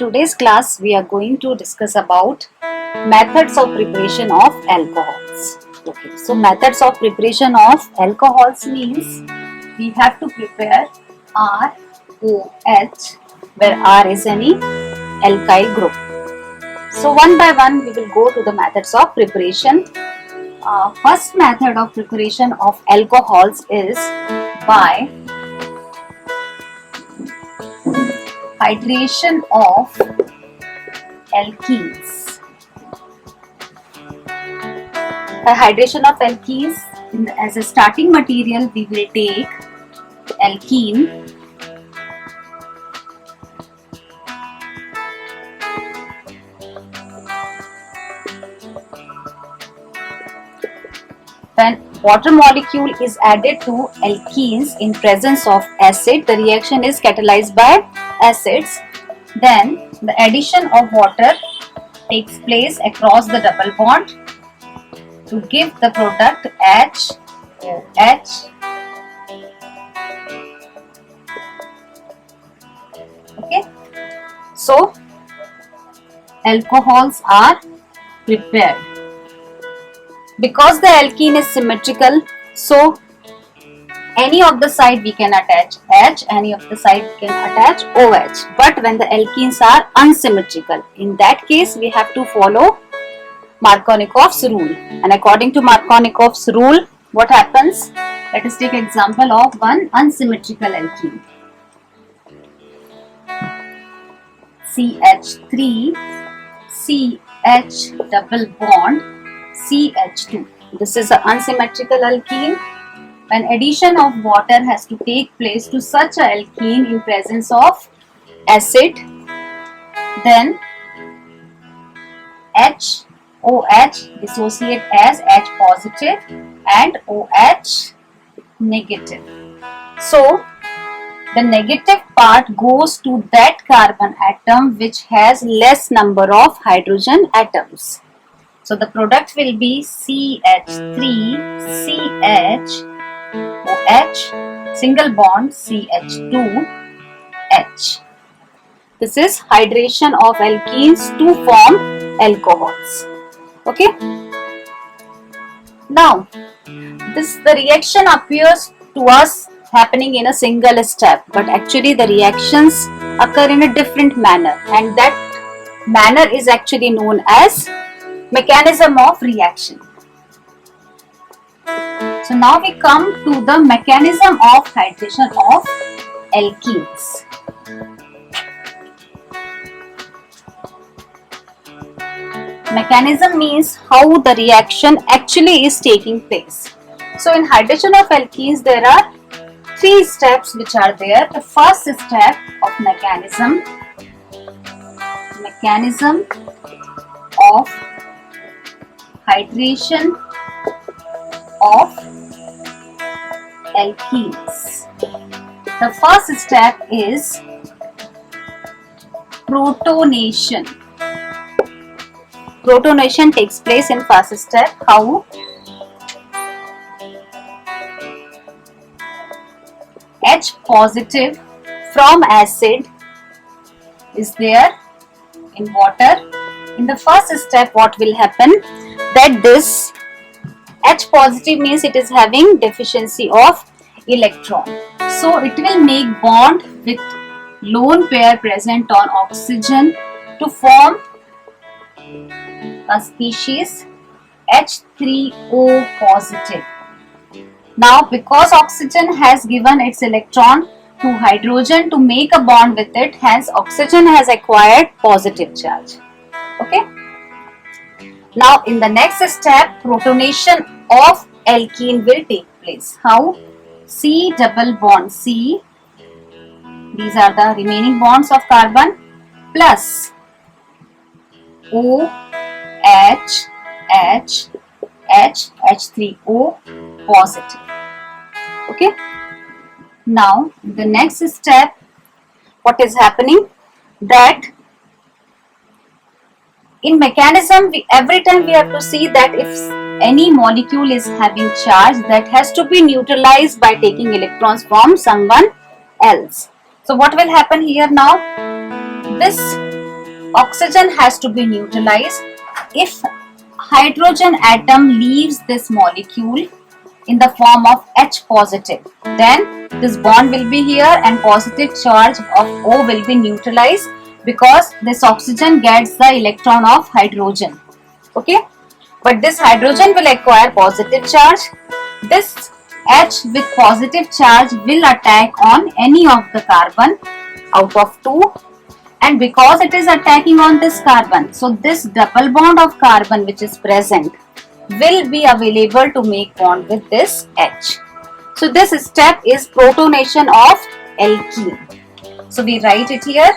today's class we are going to discuss about methods of preparation of alcohols. Okay, so methods of preparation of alcohols means we have to prepare ROH where R is any alkyl group. So one by one we will go to the methods of preparation. First method of preparation of alcohols is by hydration of alkenes. By hydration of alkenes, as a starting material we will take alkene, when water molecule is added to alkenes in presence of acid, the reaction is catalyzed by acids. Then the addition of water takes place across the double bond to give the product HOH. Okay, so alcohols are prepared. Because the alkene is symmetrical, so any of the side we can attach H, any of the side we can attach OH. But when the alkenes are unsymmetrical, in that case we have to follow Markovnikov's rule. And according to Markovnikov's rule, what happens? Let us take example of one unsymmetrical alkene. CH3, CH double bond, CH2. This is an unsymmetrical alkene. When addition of water has to take place to such a alkene in presence of acid, then HOH dissociate as H positive and OH negative. So the negative part goes to that carbon atom which has less number of hydrogen atoms. So the product will be CH3, CH, OH, single bond CH2, H. This is hydration of alkenes to form alcohols. Okay. Now, the reaction appears to us happening in a single step, but actually the reactions occur in a different manner, and that manner is actually known as mechanism of reaction. So now we come to the mechanism of hydration of alkenes. Mechanism means how the reaction actually is taking place. So in hydration of alkenes there are three steps which are there. The first step of mechanism of hydration of alkenes. The first step is protonation. Protonation takes place in first step. How? H positive from acid is there in water. In the first step, what will happen? That this H positive means it is having deficiency of electron. So it will make bond with lone pair present on oxygen to form a species H3O positive. Now because oxygen has given its electron to hydrogen to make a bond with it, hence oxygen has acquired positive charge. Okay. Now in the next step, protonation of alkene will take place. How? C double bond C, these are the remaining bonds of carbon, plus O H H H H3O positive. Okay. Now the next step, what is happening? That in mechanism, every time we have to see that if any molecule is having charge, that has to be neutralized by taking electrons from someone else. So what will happen here now? This oxygen has to be neutralized. If hydrogen atom leaves this molecule in the form of H positive, then this bond will be here and positive charge of O will be neutralized because this oxygen gets the electron of hydrogen. Okay, but this hydrogen will acquire positive charge. This H with positive charge will attack on any of the carbon out of 2, and because it is attacking on this carbon, so this double bond of carbon which is present will be available to make bond with this H. So this step is protonation of alkene. So we write it here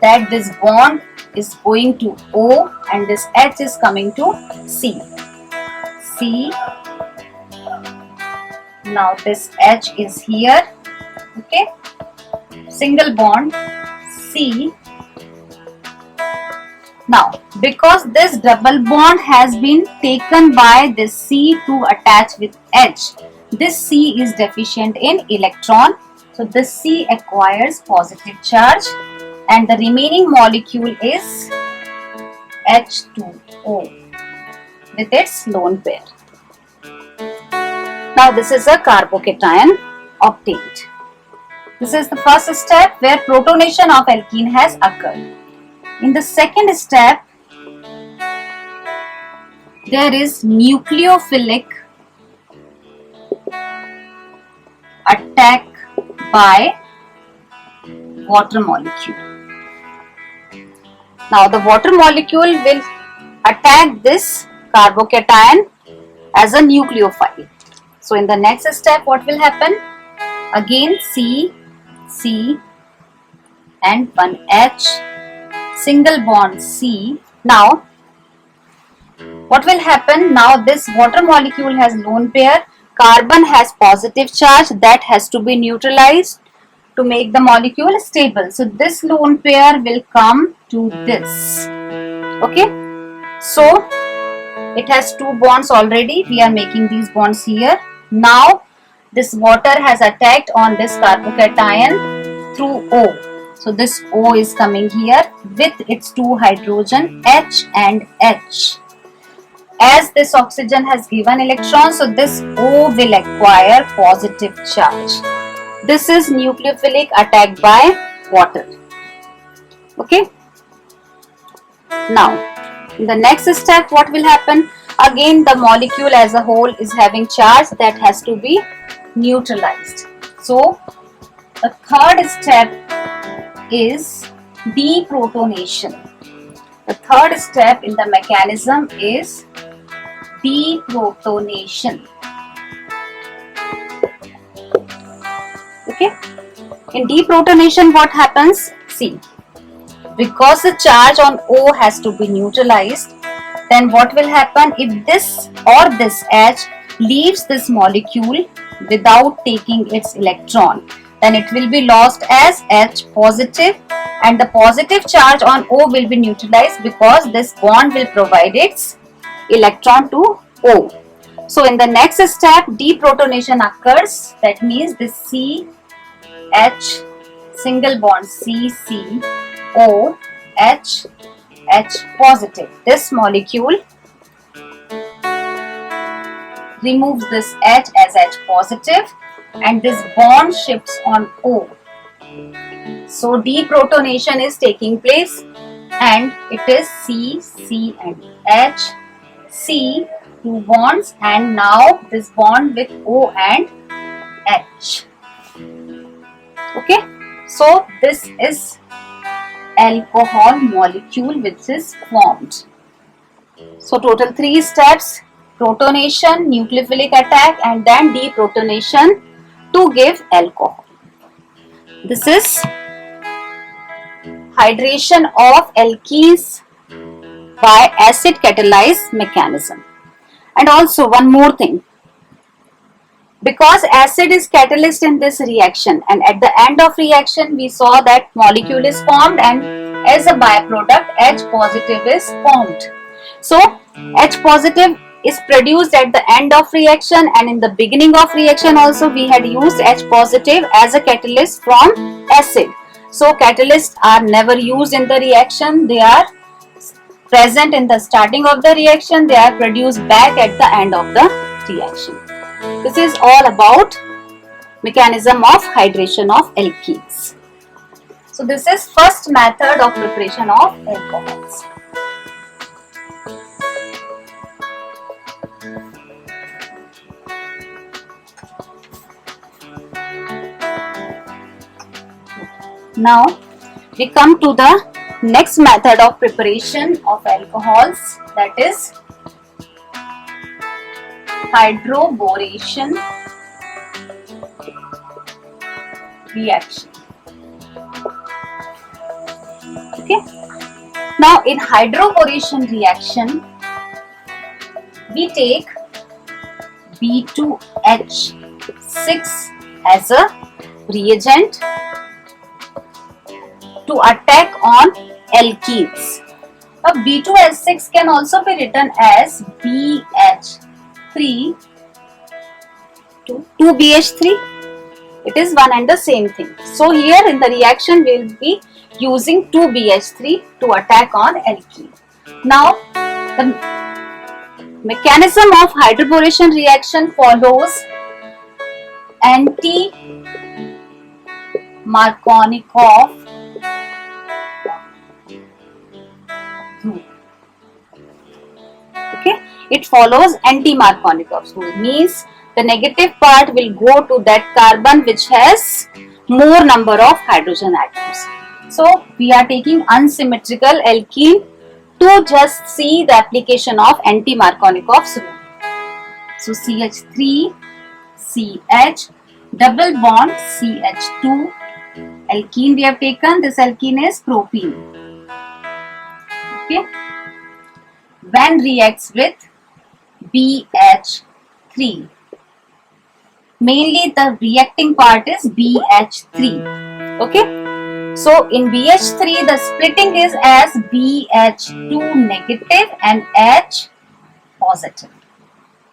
that this bond is going to O and this H is coming to C. C. Now this H is here. Okay. Single bond C. Now because this double bond has been taken by this C to attach with H, this C is deficient in electron. So this C acquires positive charge and the remaining molecule is H2O with its lone pair. Now this is a carbocation obtained. This is the first step where protonation of alkene has occurred. In the second step, there is nucleophilic attack by water molecule. Now the water molecule will attack this carbocation as a nucleophile. So in the next step, what will happen? Again C, C and one H, single bond C. Now what will happen? Now this water molecule has lone pair, carbon has positive charge that has to be neutralized to make the molecule stable. So this lone pair will come to this. Okay, so it has 2 bonds already. We are making these bonds here. Now this water has attacked on this carbocation through O. So this O is coming here with its 2 hydrogen H and H. As this oxygen has given electrons, so this O will acquire positive charge. This is nucleophilic attack by water. Okay. Now, in the next step, what will happen? Again, the molecule as a whole is having charge that has to be neutralized. So, the third step is deprotonation. The third step in the mechanism is deprotonation. Okay. In deprotonation, what happens? See, because the charge on O has to be neutralized, then what will happen if this or this H leaves this molecule without taking its electron? Then it will be lost as H positive and the positive charge on O will be neutralized because this bond will provide its electron to O. So in the next step, deprotonation occurs. That means this C, H, single bond C, C, O, H, H positive. This molecule removes this H as H positive and this bond shifts on O. So deprotonation is taking place and it is C, C and H, C, 2 bonds and now this bond with O and H. Okay, so this is alcohol molecule which is formed. So total 3 steps: protonation, nucleophilic attack and then deprotonation to give alcohol. This is hydration of alkenes by acid catalyzed mechanism. And also one more thing, because acid is catalyst in this reaction and at the end of reaction we saw that molecule is formed and as a byproduct H positive is formed. So H positive is produced at the end of reaction and in the beginning of reaction also we had used H positive as a catalyst from acid. So catalysts are never used in the reaction. They are present in the starting of the reaction. They are produced back at the end of the reaction. This is all about mechanism of hydration of alkenes. So this is first method of preparation of alcohols. Now we come to the next method of preparation of alcohols, that is hydroboration reaction. Okay. Now in hydroboration reaction, we take B2H6 as a reagent to attack on alkenes. Now B2H6 can also be written as BH3 to 2BH3. It is one and the same thing. So here in the reaction we will be using 2BH3 to attack on alkene. Now the mechanism of hydroboration reaction follows anti-Markovnikov rule. Okay, it follows anti-Markovnikov's rule, means the negative part will go to that carbon which has more number of hydrogen atoms. So we are taking unsymmetrical alkene to just see the application of anti-Markovnikov's rule. So CH3, CH, double bond CH2, alkene we have taken. This alkene is propene. Okay. When reacts with BH3, mainly the reacting part is BH3. Okay. So in BH3 the splitting is as BH2 negative and H positive.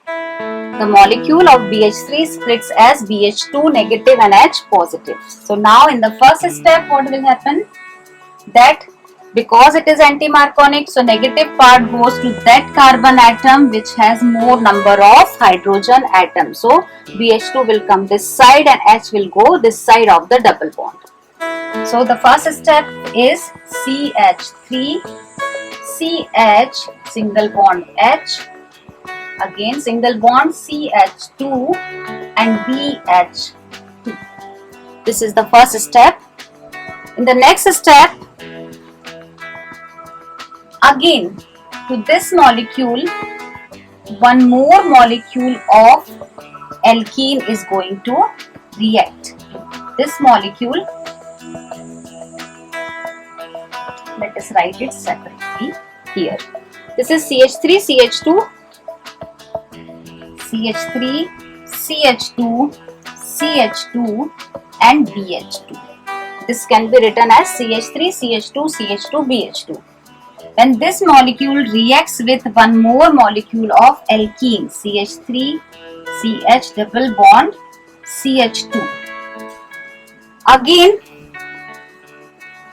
The molecule of BH3 splits as BH2 negative and H positive. So now in the first step what will happen? That because it is anti-Markovnik, so negative part goes to that carbon atom which has more number of hydrogen atoms. So BH2 will come this side and H will go this side of the double bond. So the first step is CH3, CH, single bond H, again single bond CH2 and BH2. This is the first step. In the next step, again to this molecule, one more molecule of alkene is going to react. This molecule, let us write it separately here. This is CH3, CH2, CH3, CH2, CH2 and BH2. This can be written as CH3, CH2, CH2, BH2. When this molecule reacts with one more molecule of alkene, CH3, CH double bond, CH2. Again,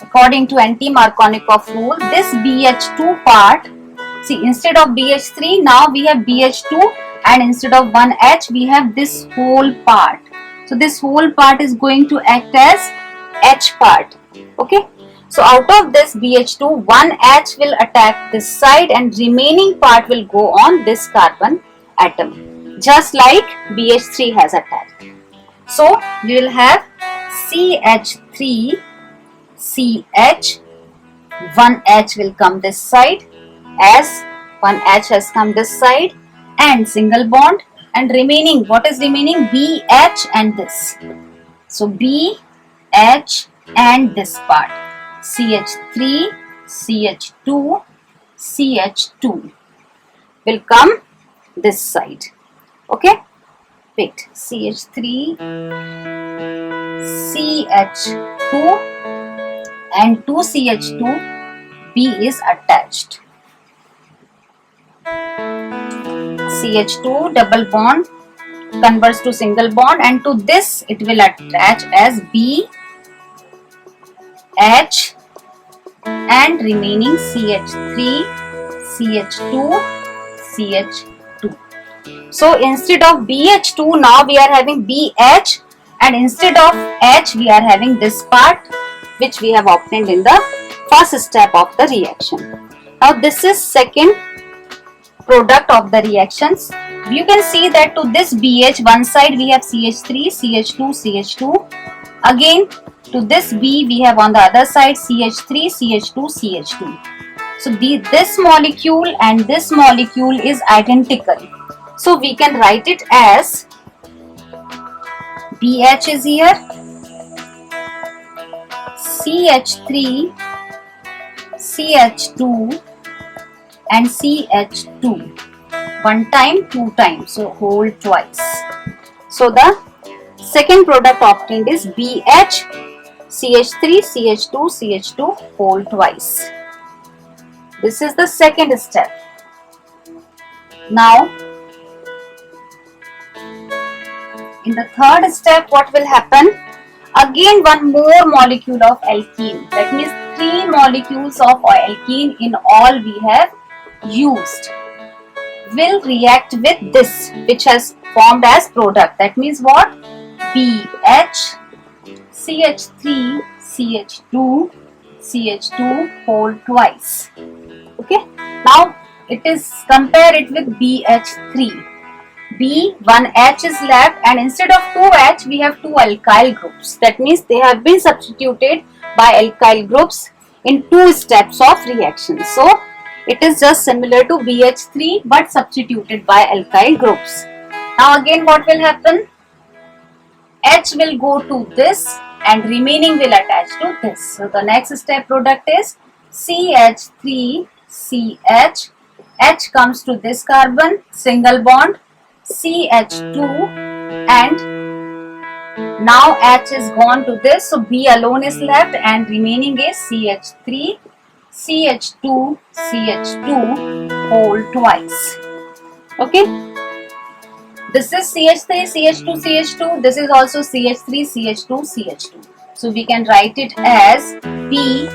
according to anti-Markovnikov rule, this BH2 part, see, instead of BH3 now we have BH2, and instead of one H we have this whole part. So this whole part is going to act as H part. Okay. So out of this BH2, one H will attack this side and remaining part will go on this carbon atom, just like BH3 has attacked. So we will have CH3, CH, one H will come this side as one H has come this side, and single bond, and remaining, what is remaining? BH and this. So BH and this part, CH3, CH2, CH2 will come this side. Okay, wait, CH3, CH2 and 2CH2, B is attached. CH2 double bond converts to single bond, and to this it will attach as B H and remaining CH3, CH2, CH2. So instead of BH2, now we are having BH, and instead of H we are having this part which we have obtained in the first step of the reaction. Now this is second product of the reactions. You can see that to this BH, one side we have CH3, CH2, CH2. Again to this B we have on the other side CH3, CH2, CH2. So this molecule and this molecule is identical. So we can write it as BH is here, CH3, CH2 and CH2. One time, two times, so whole twice. So the second product obtained is BH, CH3, CH2, CH2 whole twice. This is the second step. Now, in the third step, what will happen? Again, one more molecule of alkene. That means 3 molecules of alkene in all we have used will react with this, which has formed as product. That means what? BH, CH3, CH2, CH2 whole twice. Okay. Now it is, compare it with BH3. B, one H is left, and instead of 2H we have 2 alkyl groups. That means they have been substituted by alkyl groups in 2 steps of reaction. So it is just similar to BH3 but substituted by alkyl groups. Now again what will happen? H will go to this and remaining will attach to this. So the next step product is CH3, CH. H comes to this carbon, single bond, CH2, and now H is gone to this, so B alone is left and remaining is CH3, CH2, CH2 whole twice. Okay. This is CH3, CH2, CH2. This is also CH3, CH2, CH2. So we can write it as B,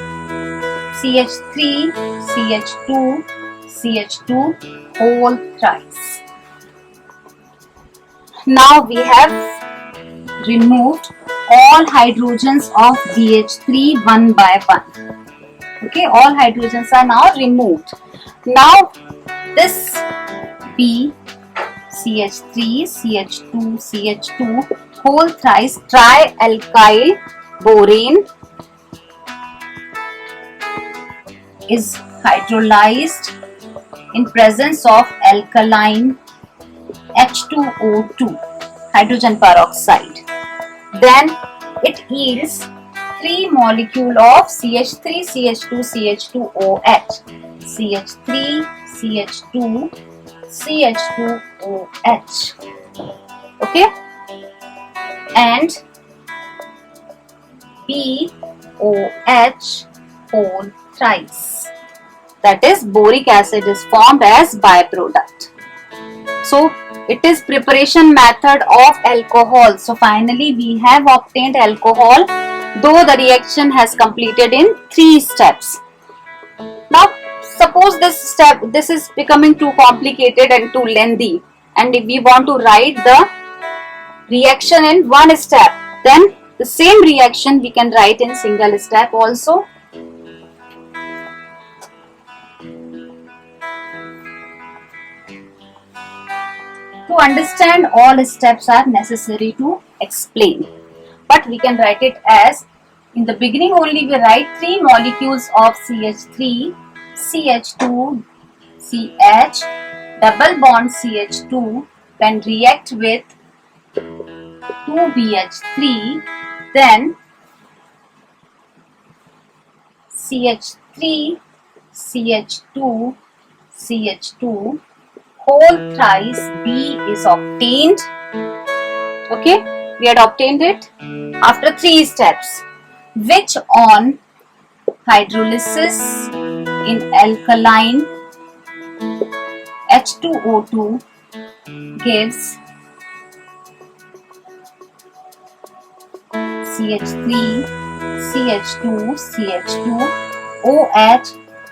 CH3, CH2, CH2 whole thrice. Now we have removed all hydrogens of BH3 one by one. Okay, all hydrogens are now removed. Now this B, CH3, CH2, CH2 whole thrice trialkyl borane is hydrolyzed in presence of alkaline H2O2, hydrogen peroxide. Then it yields 3 molecule of CH3, CH2, CH2OH, CH3, CH2, CH2OH. Okay, and BOH whole thrice. That is, boric acid is formed as byproduct. So it is preparation method of alcohol. So finally we have obtained alcohol, though the reaction has completed in 3 steps. Now suppose this is becoming too complicated and too lengthy, and if we want to write the reaction in one step, then the same reaction we can write in single step also. To understand, all steps are necessary to explain, but we can write it as, in the beginning only we write 3 molecules of CH3, CH2, CH, double bond CH2, then react with 2BH3, then CH3, CH2, CH2 whole thrice B is obtained. Okay, we had obtained it after 3 steps, which on hydrolysis in alkaline H2O2 gives CH3, CH2, CH2, OH,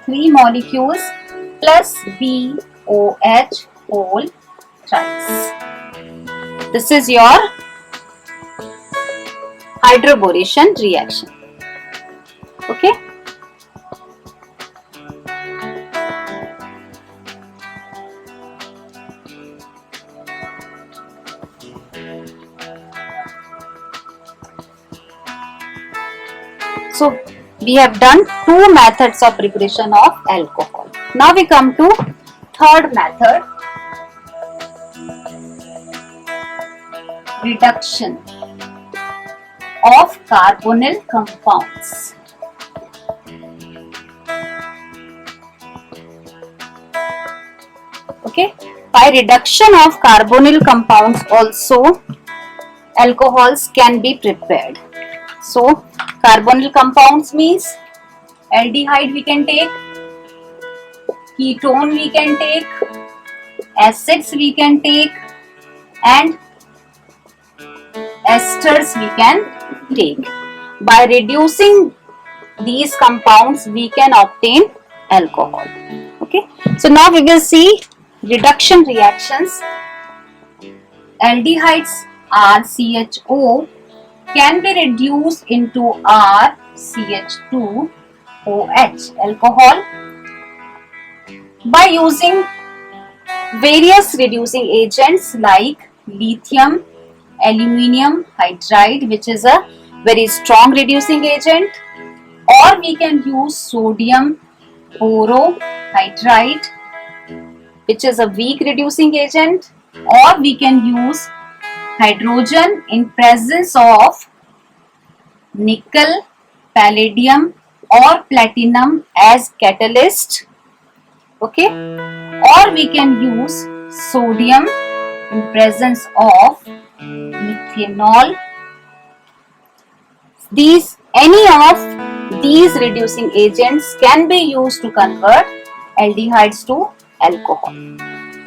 3 molecules plus BOH whole thrice. This is your hydroboration reaction. Okay. So we have done two methods of preparation of alcohol. Now we come to third method, reduction of carbonyl compounds. Okay, by reduction of carbonyl compounds also alcohols can be prepared. So carbonyl compounds means aldehyde we can take, ketone we can take, acids we can take, and esters we can take. By reducing these compounds we can obtain alcohol. Okay, so now we will see reduction reactions. Aldehydes RCHO can be reduced into RCH2OH alcohol by using various reducing agents like lithium aluminium hydride, which is a very strong reducing agent, or we can use sodium borohydride, which is a weak reducing agent, or we can use hydrogen in presence of nickel, palladium or platinum as catalyst. Okay, or we can use sodium in presence of methanol. Any of these reducing agents can be used to convert aldehydes to alcohol.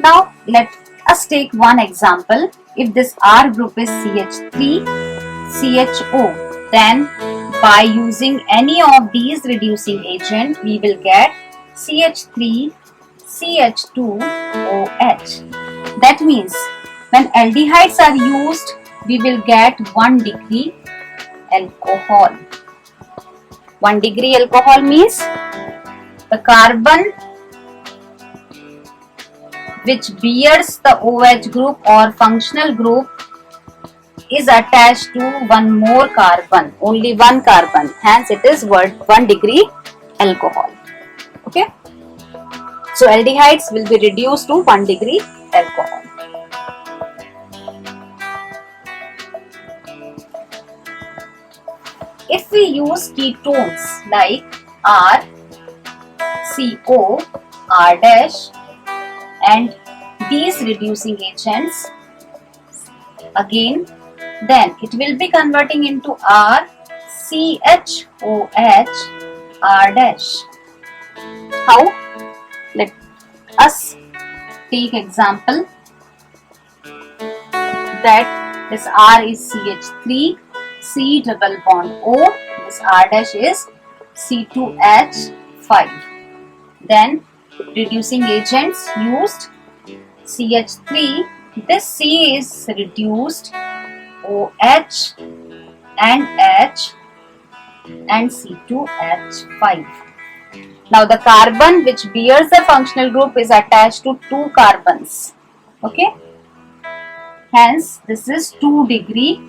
Now let us take one example. If this R group is CH3CHO, then by using any of these reducing agents we will get CH3CH2OH. That means when aldehydes are used we will get 1 degree alcohol. 1 degree alcohol means the carbon which bears the OH group or functional group is attached to one more carbon, only one carbon, hence it is 1 degree alcohol. Okay, so aldehydes will be reduced to 1 degree alcohol. If we use ketones like R, CO, R dash and these reducing agents, again then it will be converting into R, CHOH, R dash. How? Let us take example that this R is CH3, C double bond O, this R dash is C2H5. Then reducing agents used CH3, this C is reduced, OH and H and C2H5. Now the carbon which bears the functional group is attached to 2 carbons. Okay, hence this is 2 degree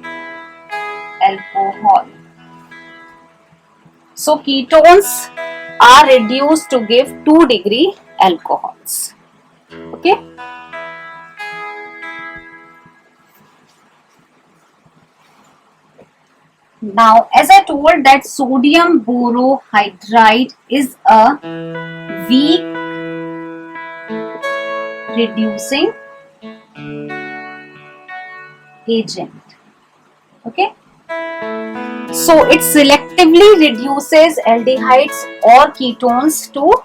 alcohol. So ketones are reduced to give 2 degree alcohols. Okay. Now as I told that sodium borohydride is a weak reducing agent. Okay. So it selectively reduces aldehydes or ketones to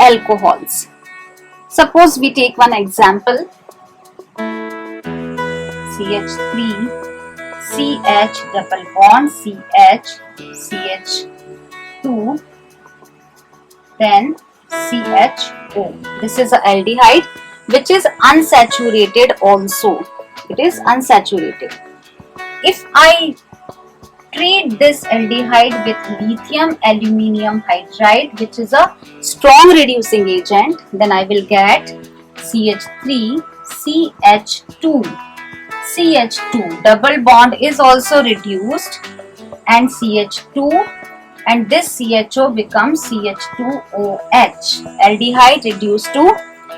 alcohols. Suppose we take one example, CH3 CH double bond CH, CH2, then CHO. This is a aldehyde which is unsaturated also. It is unsaturated. If I treat this aldehyde with lithium aluminium hydride, which is a strong reducing agent, then I will get CH3, CH2. CH2 double bond is also reduced and CH2, and this CHO becomes CH2OH, aldehyde reduced to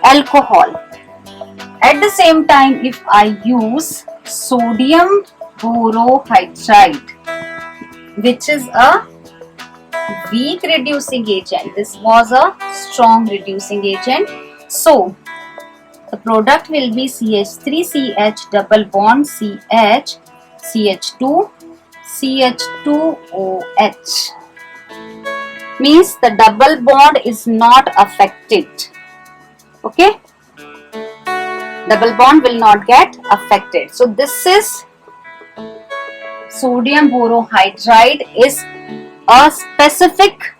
alcohol. At the same time, if I use sodium borohydride, which is a weak reducing agent, this was a strong reducing agent, so the product will be CH3CH double bond CH, CH2, CH2OH. Means the double bond is not affected. Okay, double bond will not get affected. So this is sodium borohydride is a specific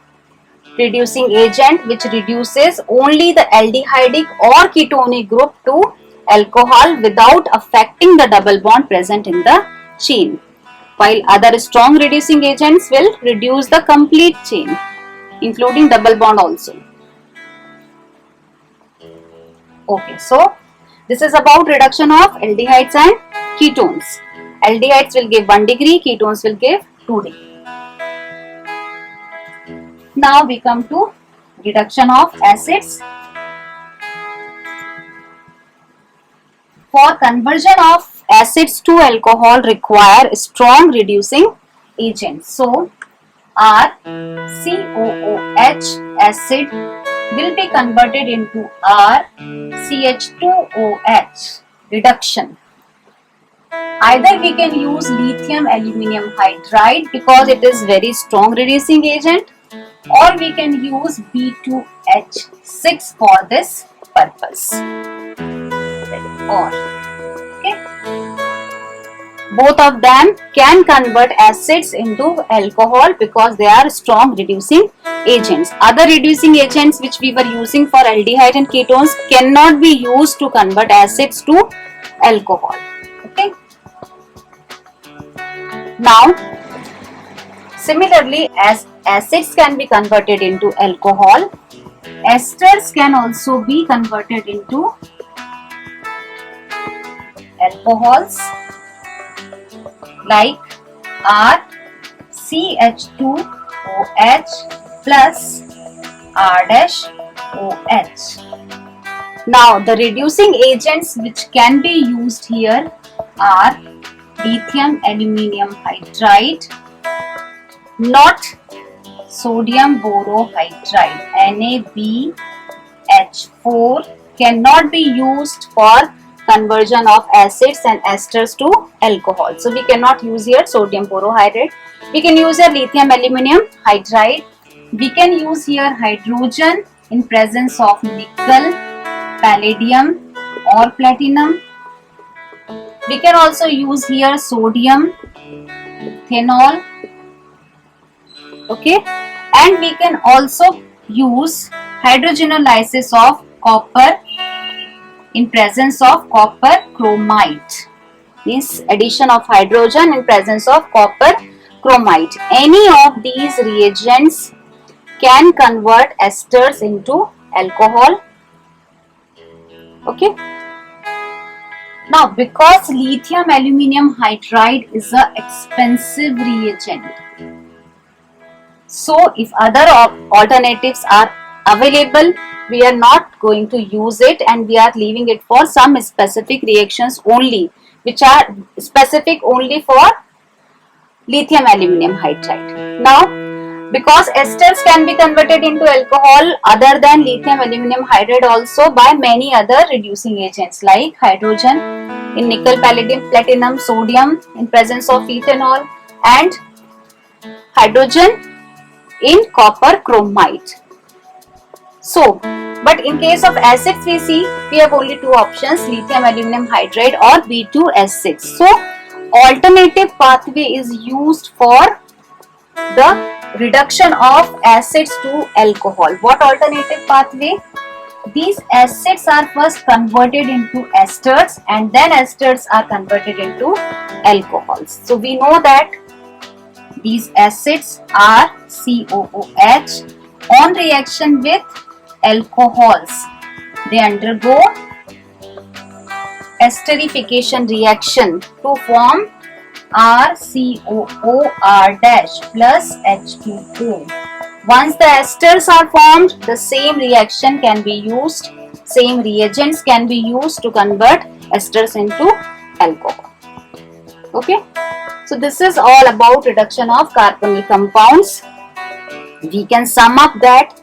reducing agent which reduces only the aldehydic or ketonic group to alcohol without affecting the double bond present in the chain, while other strong reducing agents will reduce the complete chain including double bond also. Okay, so this is about reduction of aldehydes and ketones. Aldehydes will give 1 degree, ketones will give 2 degree. Now we come to reduction of acids. For conversion of acids to alcohol require strong reducing agents. So RCOOH acid will be converted into RCH2OH reduction. Either we can use lithium aluminium hydride because it is very strong reducing agent, or we can use B2H6 for this purpose. Or, okay. Both of them can convert acids into alcohol because they are strong reducing agents. Other reducing agents which we were using for aldehyde and ketones cannot be used to convert acids to alcohol. Okay. Now, similarly, as acids can be converted into alcohol, esters can also be converted into alcohols like RCH2OH plus R-OH. Now, the reducing agents which can be used here are lithium aluminium hydride, not sodium borohydride. NaBH4 cannot be used for conversion of acids and esters to alcohol. So we cannot use here sodium borohydride. We can use here lithium aluminium hydride. We can use here hydrogen in presence of nickel, palladium or platinum. We can also use here sodium, phenol. Okay, and we can also use hydrogenolysis of copper in presence of copper chromite. Means addition of hydrogen in presence of copper chromite. Any of these reagents can convert esters into alcohol. Okay. Now, because lithium aluminium hydride is an expensive reagent, so if other alternatives are available, we are not going to use it and we are leaving it for some specific reactions only, which are specific only for lithium aluminium hydride. Now, because esters can be converted into alcohol other than lithium aluminium hydride also by many other reducing agents like hydrogen in nickel, palladium, platinum, sodium in presence of ethanol, and hydrogen in copper chromite. So, but in case of acids we see we have only two options, lithium aluminium hydride or B2H6. So, alternative pathway is used for the reduction of acids to alcohol. What alternative pathway? These acids are first converted into esters and then esters are converted into alcohols. So we know that these acids are COOH. On reaction with alcohols, they undergo esterification reaction to form RCOOR- plus H2O. Once the esters are formed, the same reaction can be used, same reagents can be used to convert esters into alcohol. Okay, so this is all about reduction of carbonyl compounds. We can sum up that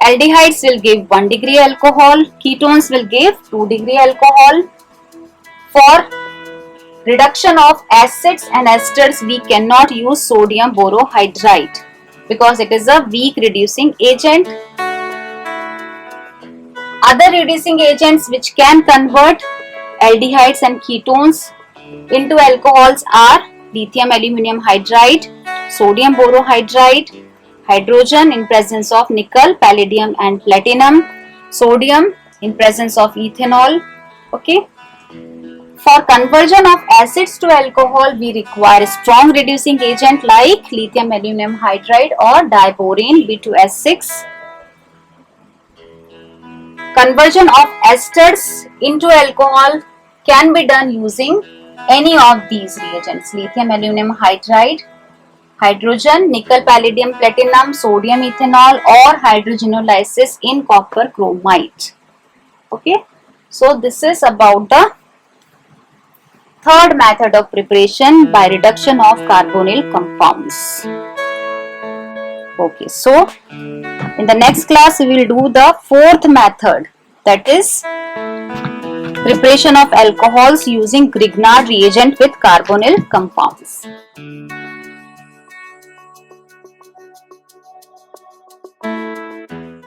aldehydes will give 1 degree alcohol, ketones will give 2 degree alcohol. For reduction of acids and esters, we cannot use sodium borohydride because it is a weak reducing agent. Other reducing agents which can convert aldehydes and ketones into alcohols are lithium aluminum hydride, sodium borohydride, hydrogen in presence of nickel, palladium and platinum, sodium in presence of ethanol. Okay. For conversion of acids to alcohol, we require a strong reducing agent like lithium aluminum hydride or diborane B2S6. Conversion of esters into alcohol can be done using any of these reagents: lithium aluminum hydride, hydrogen, nickel palladium platinum, sodium ethanol, or hydrogenolysis in copper chromite. Okay, so this is about the third method of preparation by reduction of carbonyl compounds. Okay, so in the next class we will do the fourth method, that is preparation of alcohols using Grignard reagent with carbonyl compounds.